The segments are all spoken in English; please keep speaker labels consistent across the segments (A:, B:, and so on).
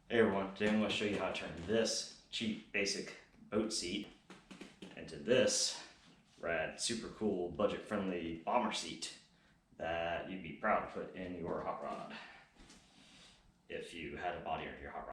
A: Hey everyone, today I'm going to show you how to turn this cheap basic boat seat into this rad, super cool, budget friendly bomber seat that you'd be proud to put in your hot rod if you had a body under your hot rod.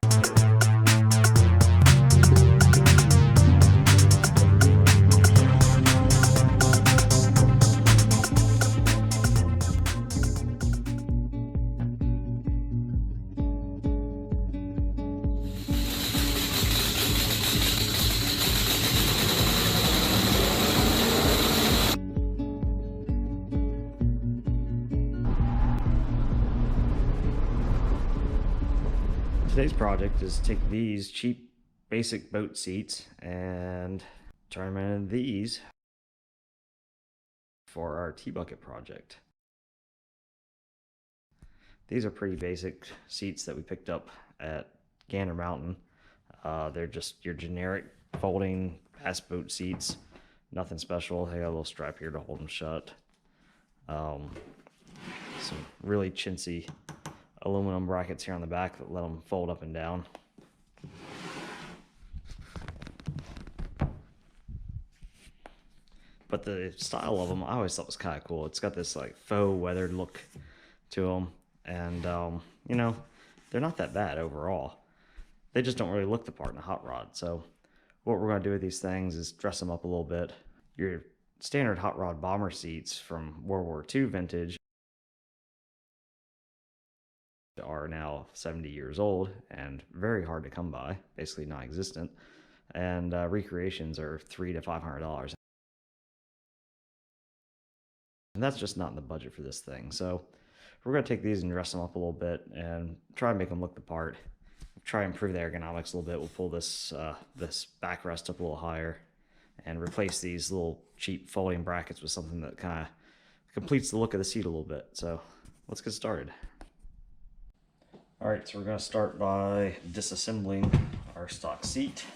A: Today's project is take these cheap basic boat seats and turn them into these for our T-bucket project. These are pretty basic seats that we picked up at Gander Mountain. They're just your generic folding bass boat seats. Nothing special. They got a little strap here to hold them shut. Some really chintzy aluminum brackets here on the back that let them fold up and down. But the style of them I always thought was kind of cool. It's got this like faux weathered look to them, and you know, they're not that bad overall. They just don't really look the part in a hot rod. So what we're going to do with these things is dress them up a little bit. Your standard hot rod bomber seats from World War II vintage are now 70 years old and very hard to come by, basically non-existent. And recreations are $300 to $500. And that's just not in the budget for this thing. So we're going to take these and dress them up a little bit and try and make them look the part. Try and improve the ergonomics a little bit. We'll pull this this backrest up a little higher and replace these little cheap folding brackets with something that kind of completes the look of the seat a little bit. So let's get started. All right, so we're going to start by disassembling our stock seat.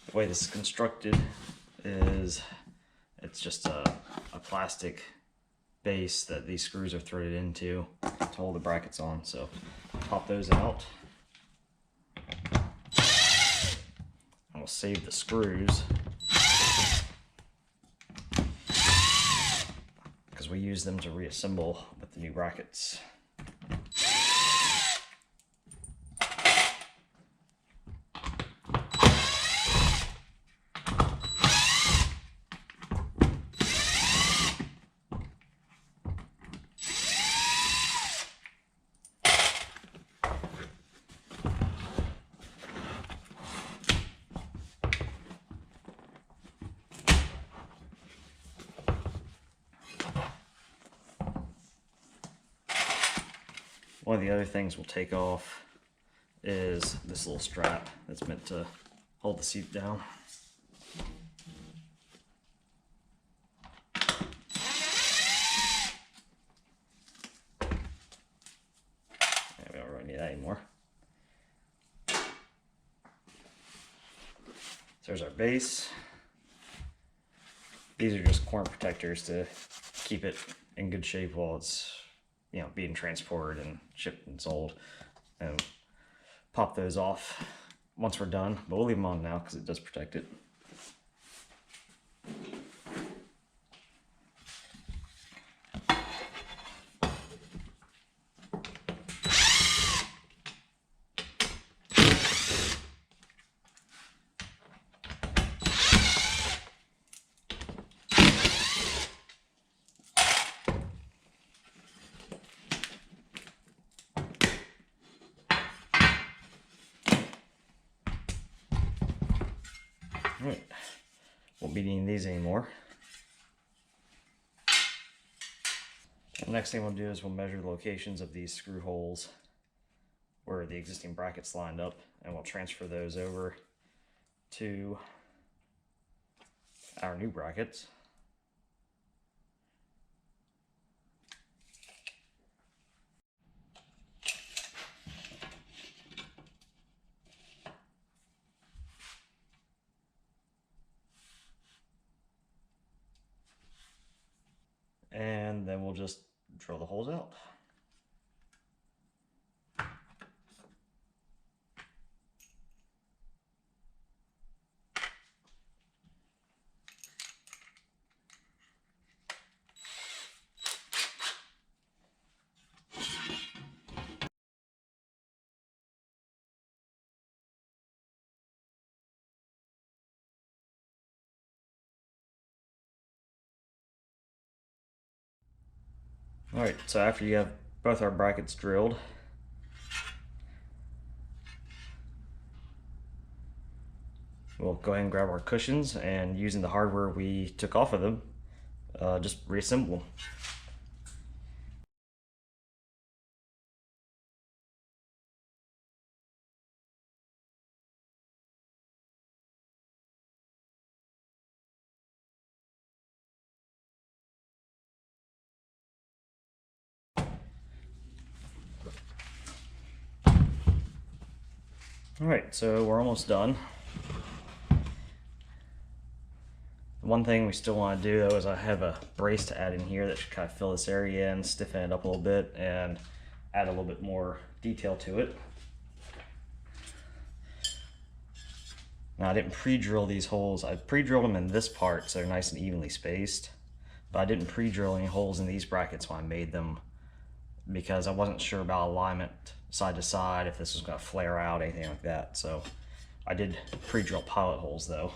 A: The way this is constructed is it's just a plastic base that these screws are threaded into to hold the brackets on. So pop those out. And we'll save the screws because we use them to reassemble with the new brackets. One of the other things we'll take off is this little strap that's meant to hold the seat down. We don't really need that anymore. So there's our base. These are just corner protectors to keep it in good shape while it's, you know, being transported and shipped and sold. And pop those off once we're done, but we'll leave them on now because it does protect it. All right, won't be needing these anymore. The next thing we'll do is we'll measure the locations of these screw holes where the existing brackets lined up, and we'll transfer those over to our new brackets. And then we'll just drill the holes out. Alright, so after you have both our brackets drilled, we'll go ahead and grab our cushions, and using the hardware we took off of them, just reassemble them. Alright, so we're almost done. One thing we still want to do though is I have a brace to add in here that should kind of fill this area in, stiffen it up a little bit, and add a little bit more detail to it. Now I didn't pre-drill these holes. I pre-drilled them in this part so they're nice and evenly spaced, but I didn't pre-drill any holes in these brackets when I made them because I wasn't sure about alignment side to side, if this was going to flare out, anything like that. So I did pre-drill pilot holes though.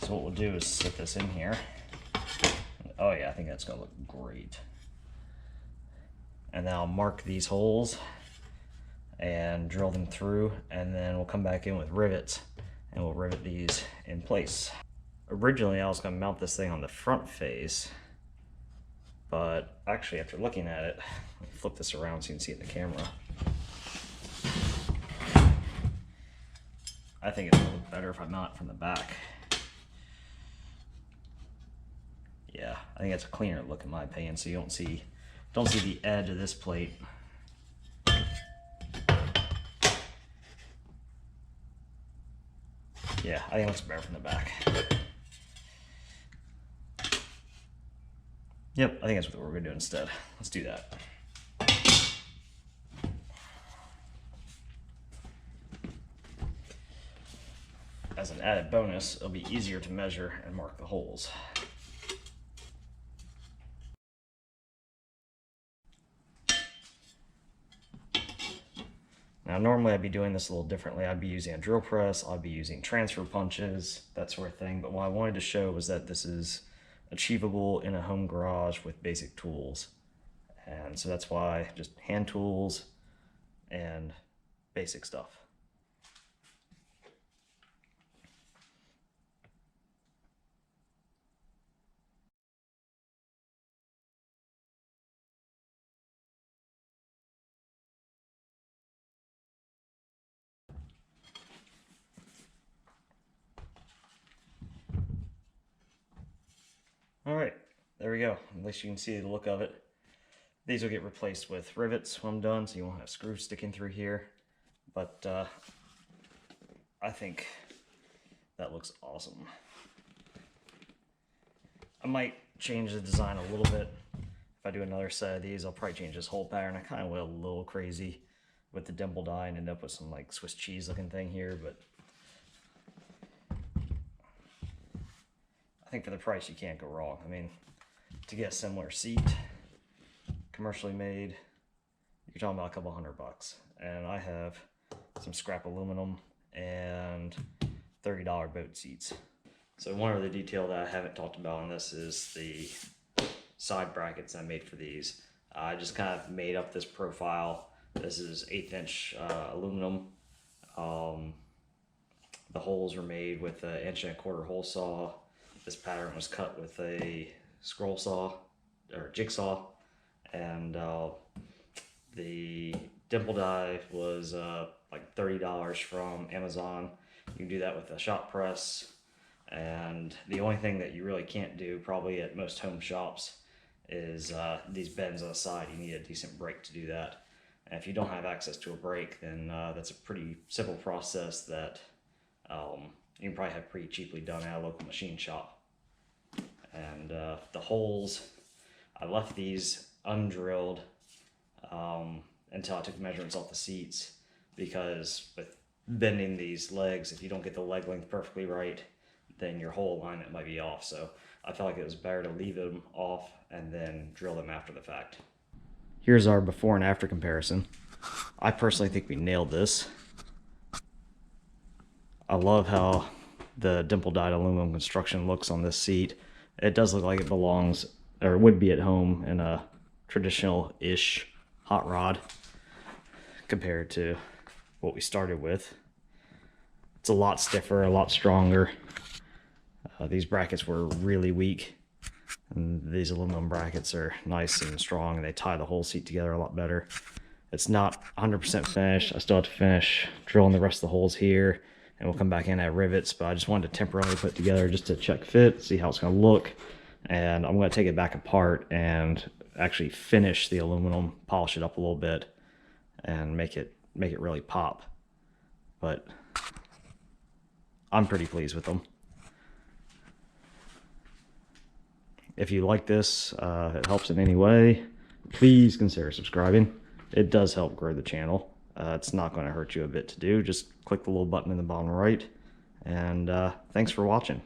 A: So what we'll do is sit this in here. Oh yeah, I think that's gonna look great. And then I'll mark these holes and drill them through, and then we'll come back in with rivets and we'll rivet these in place. Originally I was gonna mount this thing on the front face, but actually after looking at it, let me flip this around so you can see it in the camera. I think it's gonna look better if I mount it from the back. Yeah, I think that's a cleaner look in my opinion, so you don't see the edge of this plate. Yeah, I think it looks better from the back. Yep, I think that's what we're gonna do instead. Let's do that. As an added bonus, it'll be easier to measure and mark the holes. Now normally I'd be doing this a little differently. I'd be using a drill press, I'd be using transfer punches, that sort of thing. But what I wanted to show was that this is achievable in a home garage with basic tools. And so that's why just hand tools and basic stuff. All right, there we go. At least you can see the look of it. These will get replaced with rivets when I'm done, so you won't have screws sticking through here. But I think that looks awesome. I might change the design a little bit. If I do another set of these, I'll probably change this whole pattern. I kind of went a little crazy with the dimple die and end up with some like Swiss cheese looking thing here, but I think for the price you can't go wrong. I mean, to get a similar seat, commercially made, you're talking about a couple $100. And I have some scrap aluminum and $30 boat seats. So one other detail that I haven't talked about on this is the side brackets I made for these. I just kind of made up this profile. This is 1/8 inch aluminum. The holes were made with an 1.25 inch hole saw. This pattern was cut with a scroll saw or jigsaw, and the dimple die was like $30 from Amazon. You can do that with a shop press, and the only thing that you really can't do probably at most home shops is these bends on the side. You need a decent brake to do that, and if you don't have access to a brake, then that's a pretty simple process that you can probably have pretty cheaply done at a local machine shop. And the holes, I left these undrilled until I took measurements off the seats, because with bending these legs, if you don't get the leg length perfectly right, then your hole alignment might be off. So I felt like it was better to leave them off and then drill them after the fact. Here's our before and after comparison. I personally think we nailed this. I love how the dimple dyed aluminum construction looks on this seat. It does look like it belongs, or would be at home in a traditional-ish hot rod compared to what we started with. It's a lot stiffer, a lot stronger. These brackets were really weak, and these aluminum brackets are nice and strong, and they tie the whole seat together a lot better. It's not 100% finished. I still have to finish drilling the rest of the holes here, and we'll come back in at rivets, but I just wanted to temporarily put it together just to check fit, see how it's going to look. And I'm going to take it back apart and actually finish the aluminum, polish it up a little bit, and make it really pop. But I'm pretty pleased with them. If you like this, it helps in any way, please consider subscribing. It does help grow the channel. It's not going to hurt you a bit to do. Just click the little button in the bottom right. And thanks for watching.